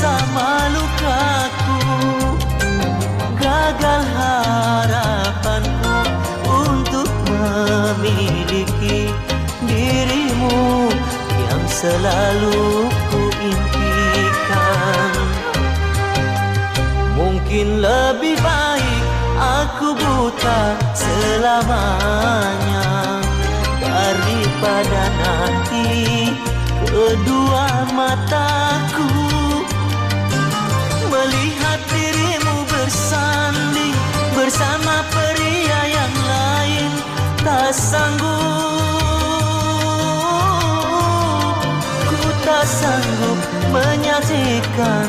bersama lukaku. Gagal harapanku untuk memiliki dirimu yang selalu ku impikan. Mungkin lebih baik aku buta selamanya daripada nanti kedua mataku melihat dirimu bersanding bersama pria yang lain. Tak sanggup, ku tak sanggup menyaksikan